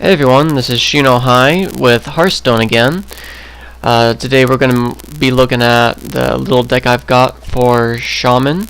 Hey everyone, this is Shino High with Hearthstone again. Today we're going to be looking at the little deck I've got for Shaman,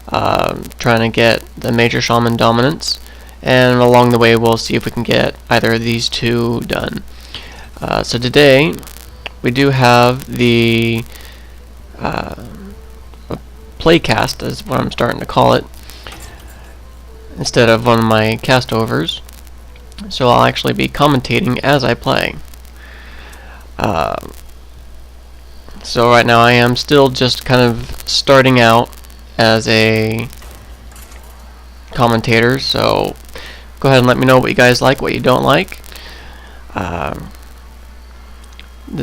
trying to get the major Shaman dominance, and along the way we'll see if we can get either of these two done. So today we do have the Playcast, is what I'm starting to call it, instead of one of my cast overs. So I'll actually be commentating as I play. So right now I am still just kind of starting out as a commentator, so go ahead and let me know what you guys like, what you don't like. The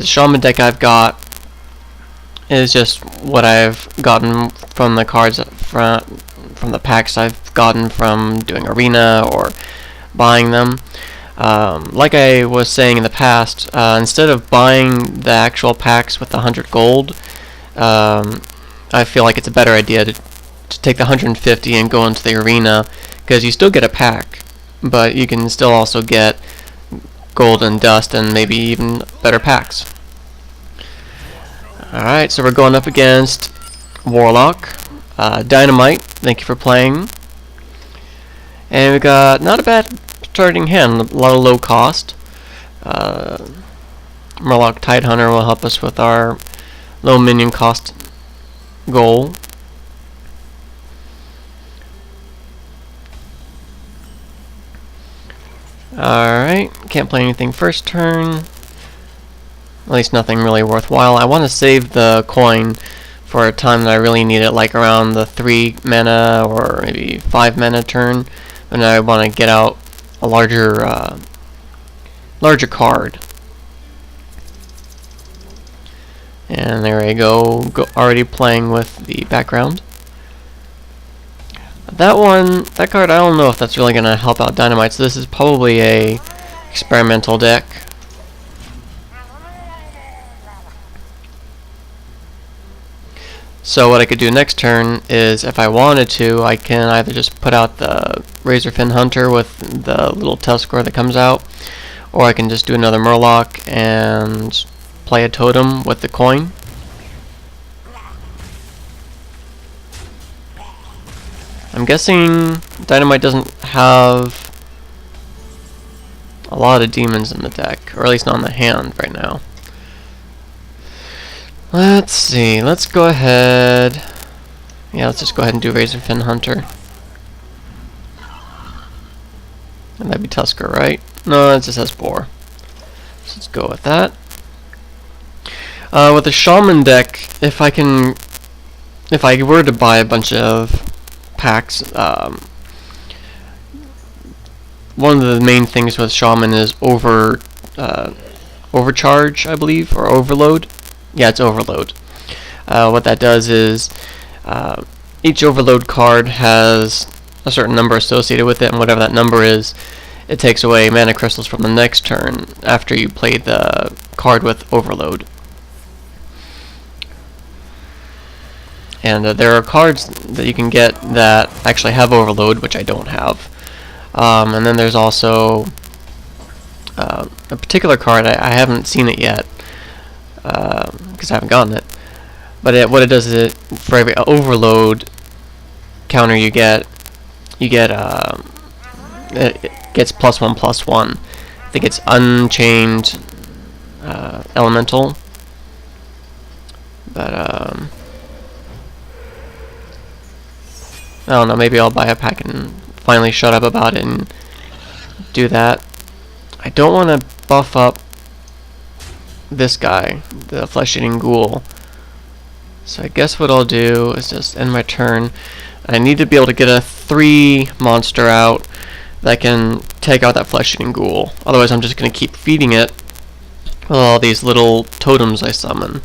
Shaman deck I've got is just what I've gotten from the cards from the packs I've gotten from doing arena or buying them. Like I was saying in the past, instead of buying the actual packs with 100 gold, I feel like it's a better idea to take the 150 and go into the arena, because you still get a pack, but you can still also get gold and dust and maybe even better packs. Alright, so we're going up against Warlock. Dynamite, thank you for playing. And we got not a bad starting hand, a lot of low cost. Murloc Tidehunter will help us with our low minion cost goal. Alright, can't play anything first turn. At least nothing really worthwhile. I want to save the coin for a time that I really need it, like around the 3 mana or maybe 5 mana turn. And I want to get out a larger card. And there I go, already playing with the background. That card, I don't know if that's really going to help out Dynamite, so this is probably a experimental deck. So what I could do next turn is, if I wanted to, I can either just put out the Razorfin Hunter with the little Tuskar that comes out, or I can just do another Murloc and play a Totem with the coin. I'm guessing Dynamite doesn't have a lot of demons in the deck, or at least not in the hand right now. Let's see, let's go ahead. Yeah, let's just go ahead and do Razorfin Hunter. And that'd be Tuskar, right? No, it just has Boar. So let's go with that. With the Shaman deck, if I were to buy a bunch of packs, one of the main things with Shaman is overcharge, I believe, or overload. Yeah, it's overload. What that does is each overload card has a certain number associated with it, and whatever that number is, it takes away mana crystals from the next turn after you play the card with overload. And there are cards that you can get that actually have overload, which I don't have. And then there's also a particular card, I haven't seen it yet, because I haven't gotten it. But what it does is, for every overload counter you get, it gets +1/+1. I think it's Unchained Elemental. But I don't know, maybe I'll buy a pack and finally shut up about it and do that. I don't want to buff up this guy, the flesh-eating ghoul. So I guess what I'll do is just end my turn. I need to be able to get a 3 monster out that can take out that flesh-eating ghoul. Otherwise I'm just going to keep feeding it with all these little totems I summon,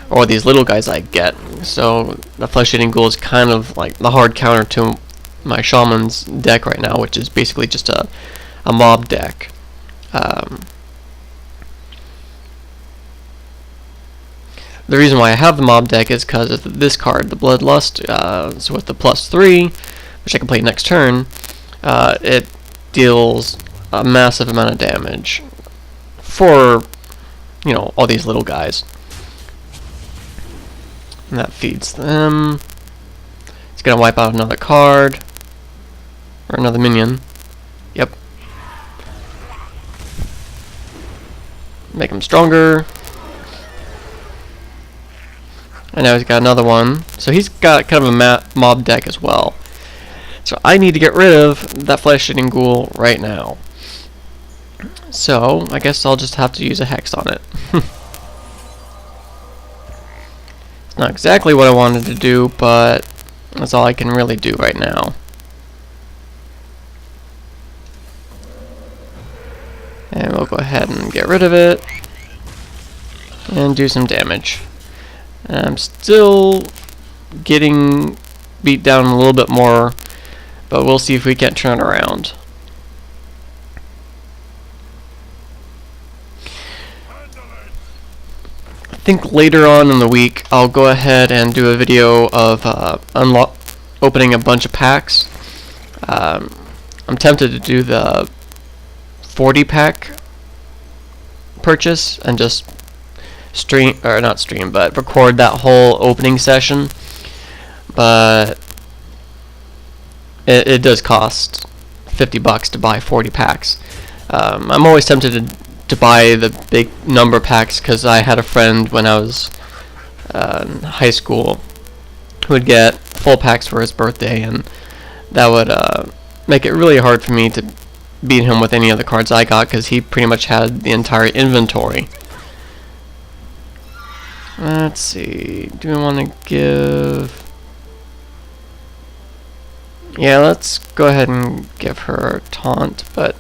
or these little guys I get. So the flesh-eating ghoul is kind of like the hard counter to my Shaman's deck right now, which is basically just a mob deck. The reason why I have the mob deck is because of this card, the Bloodlust. So with the +3, which I can play next turn, it deals a massive amount of damage for, you know, all these little guys. And that feeds them. It's gonna wipe out another card. Or another minion. Yep. Make him stronger. And now he's got another one. So he's got kind of a mob deck as well. So I need to get rid of that flesh-eating ghoul right now. So I guess I'll just have to use a hex on it. It's not exactly what I wanted to do, but that's all I can really do right now. And we'll go ahead and get rid of it and do some damage. And I'm still getting beat down a little bit more, but we'll see if we can't turn it around. I think later on in the week I'll go ahead and do a video of opening a bunch of packs. I'm tempted to do the 40 pack purchase and just but record that whole opening session. But it does cost $50 to buy 40 packs. I'm always tempted to buy the big number packs because I had a friend when I was in high school who would get full packs for his birthday, and that would make it really hard for me to beat him with any of the cards I got because he pretty much had the entire inventory. Let's see, do we want to give... Yeah, let's go ahead and give her a taunt, but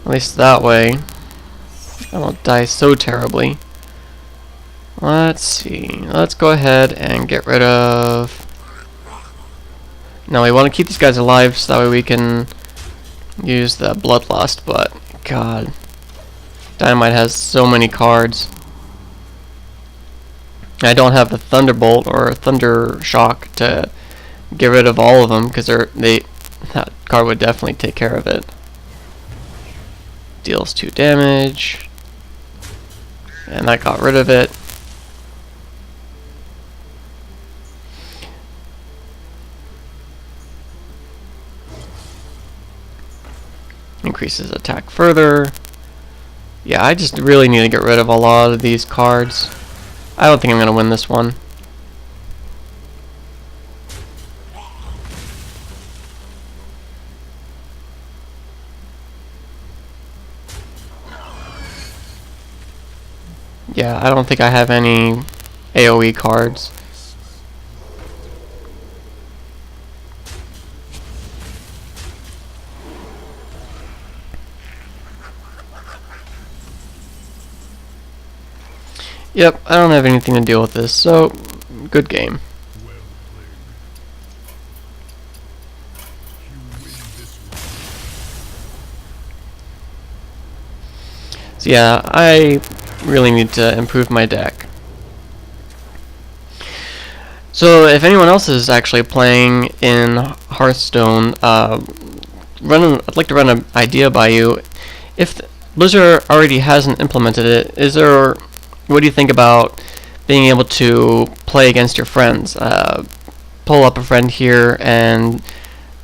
at least that way I won't die so terribly. Let's see, let's go ahead and get rid of... Now we want to keep these guys alive so that way we can use the Bloodlust, but god, Dynamite has so many cards. I don't have the Thunderbolt or Thunder Shock to get rid of all of them because that card would definitely take care of it. Deals 2 damage, and that got rid of it. Increases attack further. Yeah, I just really need to get rid of a lot of these cards. I don't think I'm going to win this one. Yeah, I don't think I have any AoE cards. Yep, I don't have anything to deal with this, so good game. So yeah, I really need to improve my deck. So if anyone else is actually playing in Hearthstone, I'd like to run an idea by you. If Blizzard already hasn't implemented it, what do you think about being able to play against your friends? Pull up a friend here and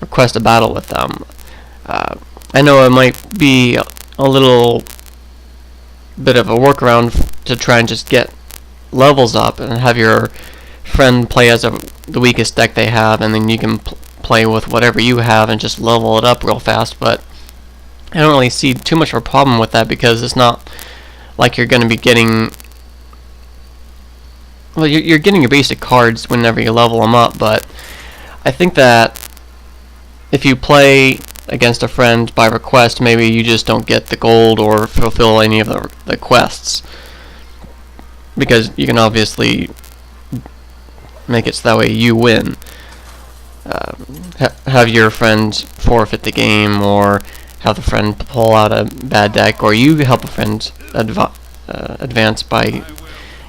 request a battle with them. I know it might be a little bit of a workaround to try and just get levels up and have your friend play as the weakest deck they have, and then you can play with whatever you have and just level it up real fast. But I don't really see too much of a problem with that because it's not like you're going to be getting... Well, you're getting your basic cards whenever you level them up, but I think that if you play against a friend by request, maybe you just don't get the gold or fulfill any of the quests, because you can obviously make it so that way you win. Have your friend forfeit the game, or have the friend pull out a bad deck, or you help a friend advance by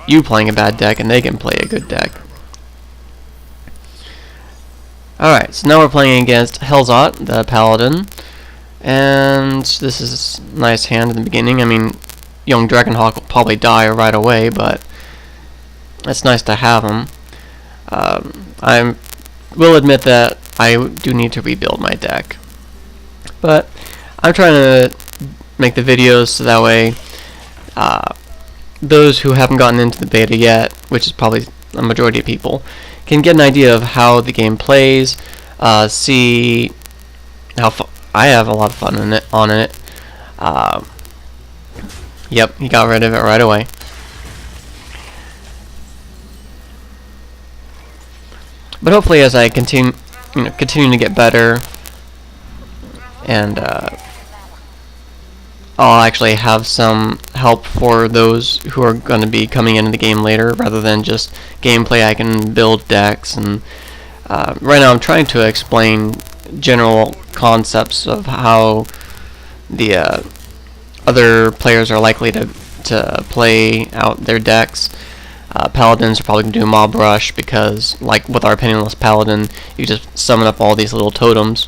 you playing a bad deck and they can play a good deck. Alright, so now we're playing against Hellzot, the Paladin. And this is a nice hand in the beginning. I mean, young Dragonhawk will probably die right away, but it's nice to have him. I will admit that I do need to rebuild my deck. But I'm trying to make the videos so that way those who haven't gotten into the beta yet, which is probably a majority of people, can get an idea of how the game plays, see how I have a lot of fun in it. Yep, he got rid of it right away. But hopefully, as I continue to get better, and I'll actually have some help for those who are going to be coming into the game later, rather than just gameplay. I can build decks, and right now I'm trying to explain general concepts of how the other players are likely to play out their decks. Paladins are probably going to do mob rush because, like with our Penniless Paladin, you just summon up all these little totems.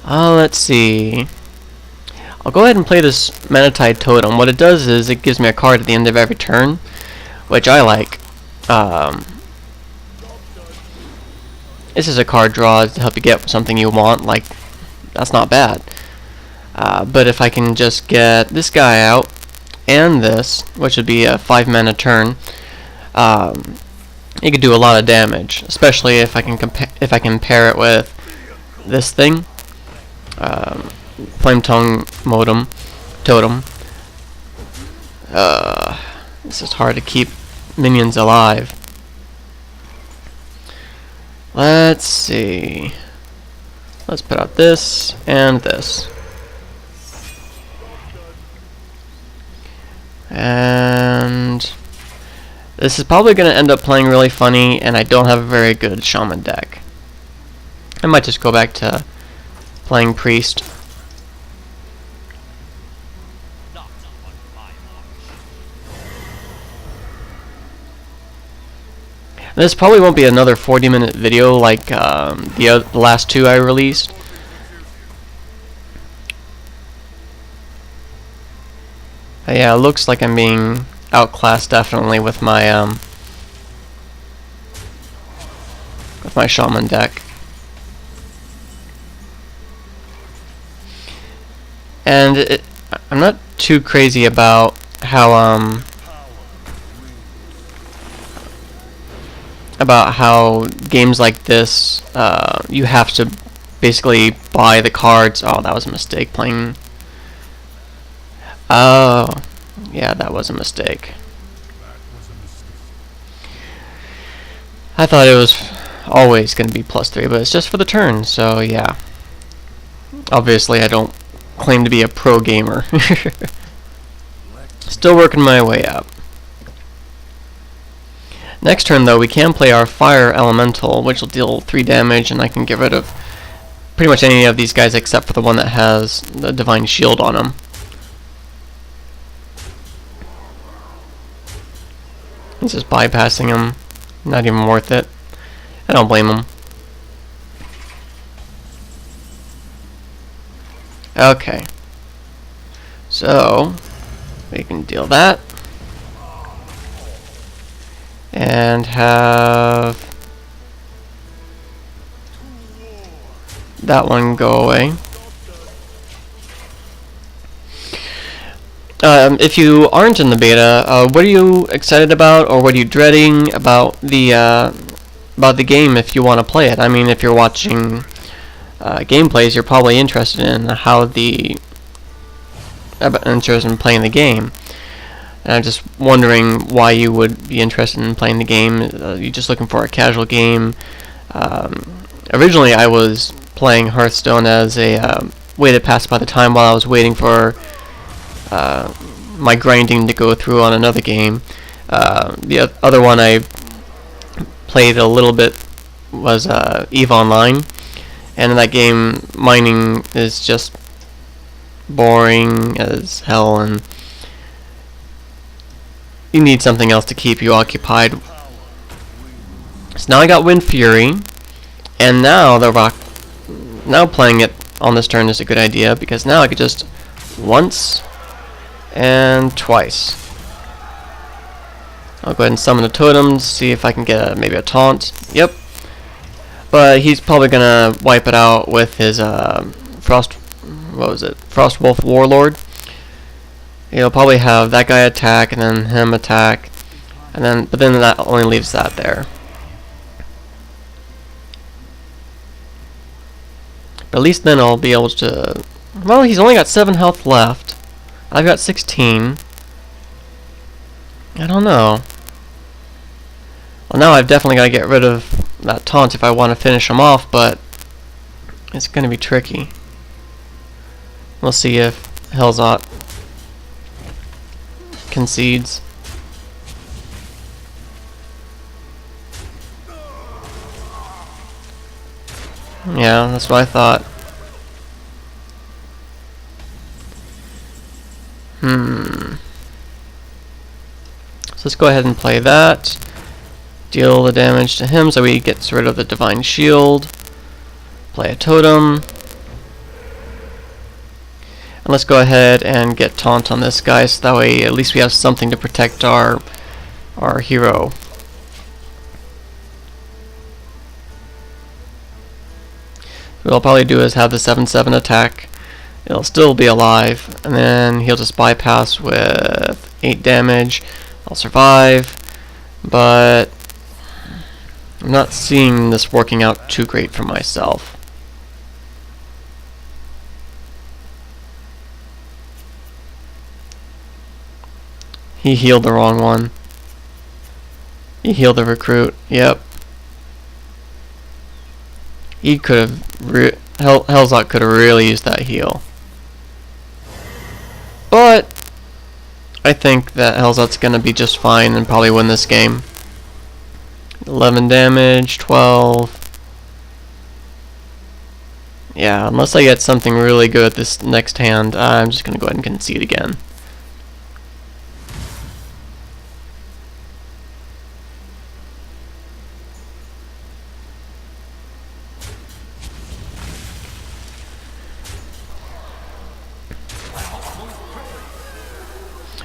Let's see. I'll go ahead and play this Manatide Totem. What it does is it gives me a card at the end of every turn, which I like. This is a card draw to help you get something you want. Like, that's not bad. But if I can just get this guy out and this, which would be a 5-mana turn, it could do a lot of damage, especially if I can pair it with this thing, Flame Tongue Totem. This is hard to keep minions alive. Let's see. Let's put out this and this. And this is probably going to end up playing really funny, and I don't have a very good Shaman deck. I might just go back to playing Priest. This probably won't be another 40-minute video like the last two I released. Yeah, it looks like I'm being outclassed definitely with my Shaman deck. And I'm not too crazy about how games like this you have to basically buy the cards. Oh, that was a mistake playing. Oh, yeah, that was a mistake. I thought it was always going to be +3, but it's just for the turn, so yeah. Obviously, I don't claim to be a pro gamer. Still working my way up. Next turn, though, we can play our Fire Elemental, which will deal 3 damage, and I can get rid of pretty much any of these guys except for the one that has the Divine Shield on him. It's just bypassing him. Not even worth it. I don't blame him. Okay. So, we can deal that. And have that one go away. If you aren't in the beta, what are you excited about, or what are you dreading about the game if you want to play it? I mean, if you're watching gameplays, you're probably interested in interested in playing the game. And I'm just wondering why you would be interested in playing the game. You're just looking for a casual game. Originally, I was playing Hearthstone as a way to pass by the time while I was waiting for my grinding to go through on another game. The other one I played a little bit was EVE Online, and in that game, mining is just boring as hell, and you need something else to keep you occupied. So now I got Wind Fury, And now now playing it on this turn is a good idea, because now I could just once and twice. I'll go ahead and summon a totem, see if I can get maybe a taunt. Yep. But he's probably gonna wipe it out with his Frostwolf Warlord. He'll probably have that guy attack and then him attack, and but then that only leaves that there. But at least then I'll be able to. Well, he's only got 7 health left. I've got 16. I don't know. Well, now I've definitely got to get rid of that taunt if I want to finish him off, but it's going to be tricky. We'll see if Hellzot concedes. Yeah, that's what I thought. So let's go ahead and play that. Deal the damage to him so he gets rid of the Divine Shield. Play a totem. And let's go ahead and get taunt on this guy, so that way at least we have something to protect our hero. What I'll probably do is have the 7/7 attack. It'll still be alive, and then he'll just bypass with 8 damage. I'll survive, but I'm not seeing this working out too great for myself. He healed the wrong one. He healed the recruit. Yep. He could have Hellzot could have really used that heal. But I think that Hellzot's gonna be just fine and probably win this game. 11 damage, 12. Yeah, unless I get something really good this next hand, I'm just gonna go ahead and concede again.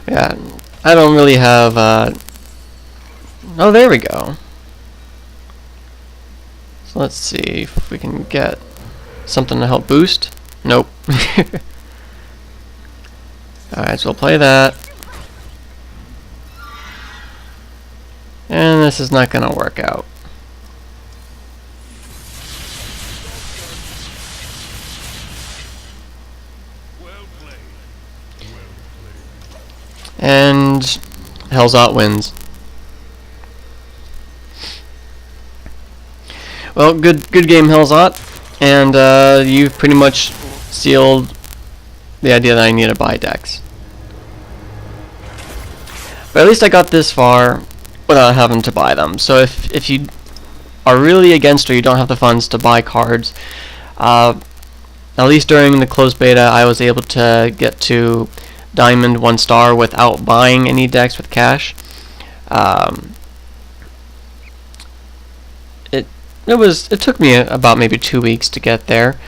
Yeah, I don't really have, oh, there we go. So let's see if we can get something to help boost. Nope. Alright, so we'll play that. And this is not gonna work out. And Hellzot wins. Well, good game, Hellzot, and you've pretty much sealed the idea that I need to buy decks. But at least I got this far without having to buy them. So if you are really against or you don't have the funds to buy cards, at least during the closed beta, I was able to get to Diamond 1 star without buying any decks with cash. It took me about maybe 2 weeks to get there,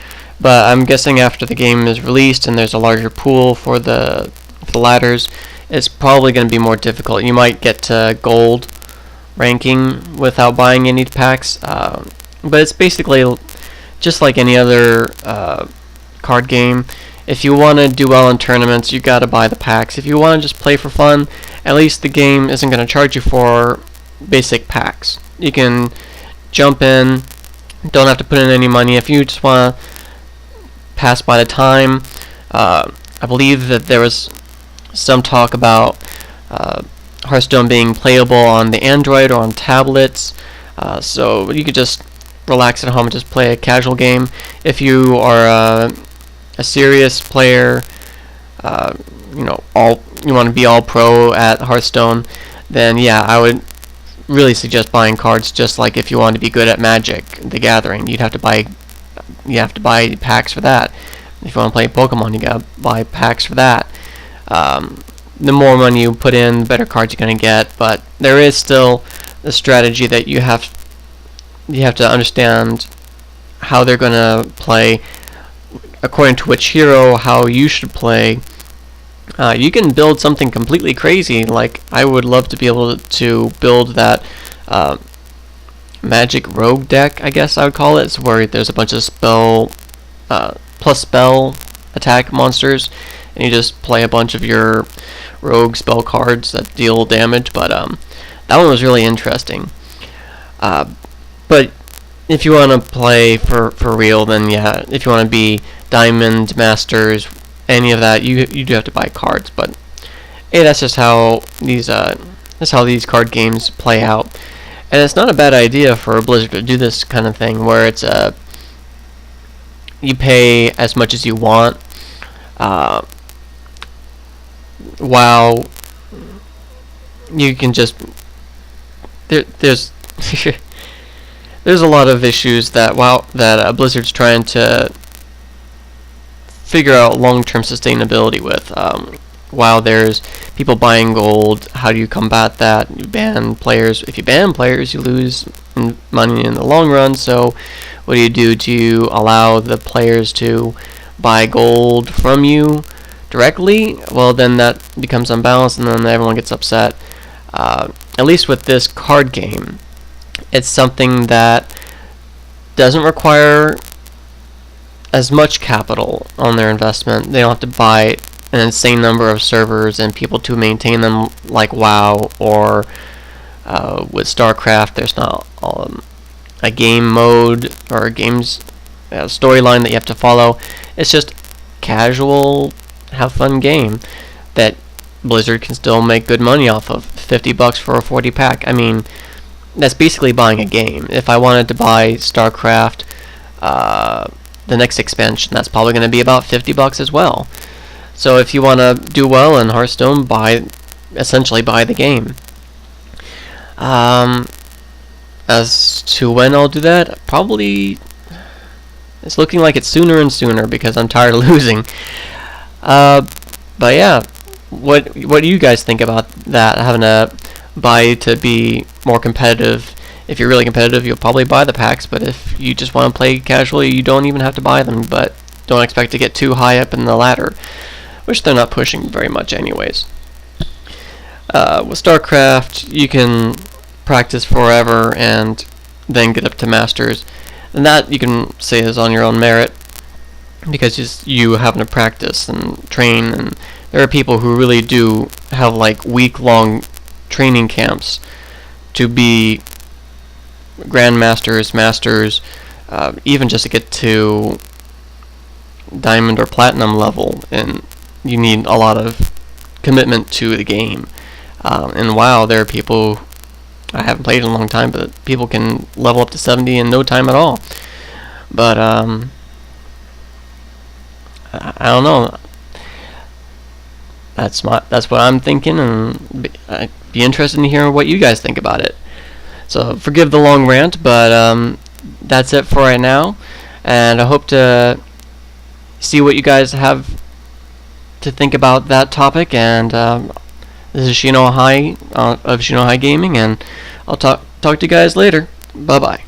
but I'm guessing after the game is released and there's a larger pool for the ladders, it's probably going to be more difficult. You might get to gold ranking without buying any packs, but it's basically just like any other card game. If you want to do well in tournaments, you got to buy the packs. If you want to just play for fun, at least the game isn't going to charge you for basic packs. You can jump in, don't have to put in any money. If you just want to pass by the time, I believe that there was some talk about Hearthstone being playable on the Android or on tablets, so you could just relax at home and just play a casual game. If you are a serious player, you want to be all pro at Hearthstone, then yeah, I would really suggest buying cards. Just like if you want to be good at Magic the Gathering, you have to buy packs for that. If you want to play Pokemon, you gotta buy packs for that. The more money you put in, the better cards you're gonna get. But there is still a strategy that you have to understand how they're gonna play according to which hero, how you should play. You can build something completely crazy. Like, I would love to be able to build that magic rogue deck, I guess I would call it. It's where there's a bunch of plus spell attack monsters, and you just play a bunch of your rogue spell cards that deal damage. But that one was really interesting. But if you want to play for real, then yeah, if you want to be Diamond, Masters, any of that, you do have to buy cards. But hey, that's just how these card games play out. And it's not a bad idea for Blizzard to do this kind of thing, where it's you pay as much as you want, while you can just there's there's a lot of issues that Blizzard's trying to figure out long-term sustainability with. While there's people buying gold, how do you combat that? You ban players. If you ban players, you lose money in the long run. So what do? Do you allow the players to buy gold from you directly? Well, then that becomes unbalanced, and then everyone gets upset. At least with this card game, it's something that doesn't require as much capital on their investment. They don't have to buy an insane number of servers and people to maintain them, like WoW or with StarCraft. There's not a game mode or a game's storyline that you have to follow. It's just casual, have fun game that Blizzard can still make good money off of. $50 for a 40 pack. I mean, that's basically buying a game. If I wanted to buy StarCraft, the next expansion, that's probably going to be about $50 as well. So if you want to do well in Hearthstone, essentially buy the game. As to when I'll do that, probably it's looking like it's sooner and sooner because I'm tired of losing. But yeah, what do you guys think about that? Having to buy to be more competitive. If you're really competitive, you'll probably buy the packs, but if you just want to play casually, you don't even have to buy them, but don't expect to get too high up in the ladder, which they're not pushing very much anyways. With StarCraft, you can practice forever and then get up to Masters, and that you can say is on your own merit, because you having to practice and train, and there are people who really do have like week-long training camps to be Grandmasters, Masters, even just to get to Diamond or Platinum level, and you need a lot of commitment to the game. And WoW, there are people, I haven't played in a long time, but people can level up to 70 in no time at all. But I don't know. That's what I'm thinking, and I'd be interested in hearing what you guys think about it. So forgive the long rant, but that's it for right now, and I hope to see what you guys have to think about that topic. And this is Shino High of Shino High Gaming, and I'll talk to you guys later. Bye bye.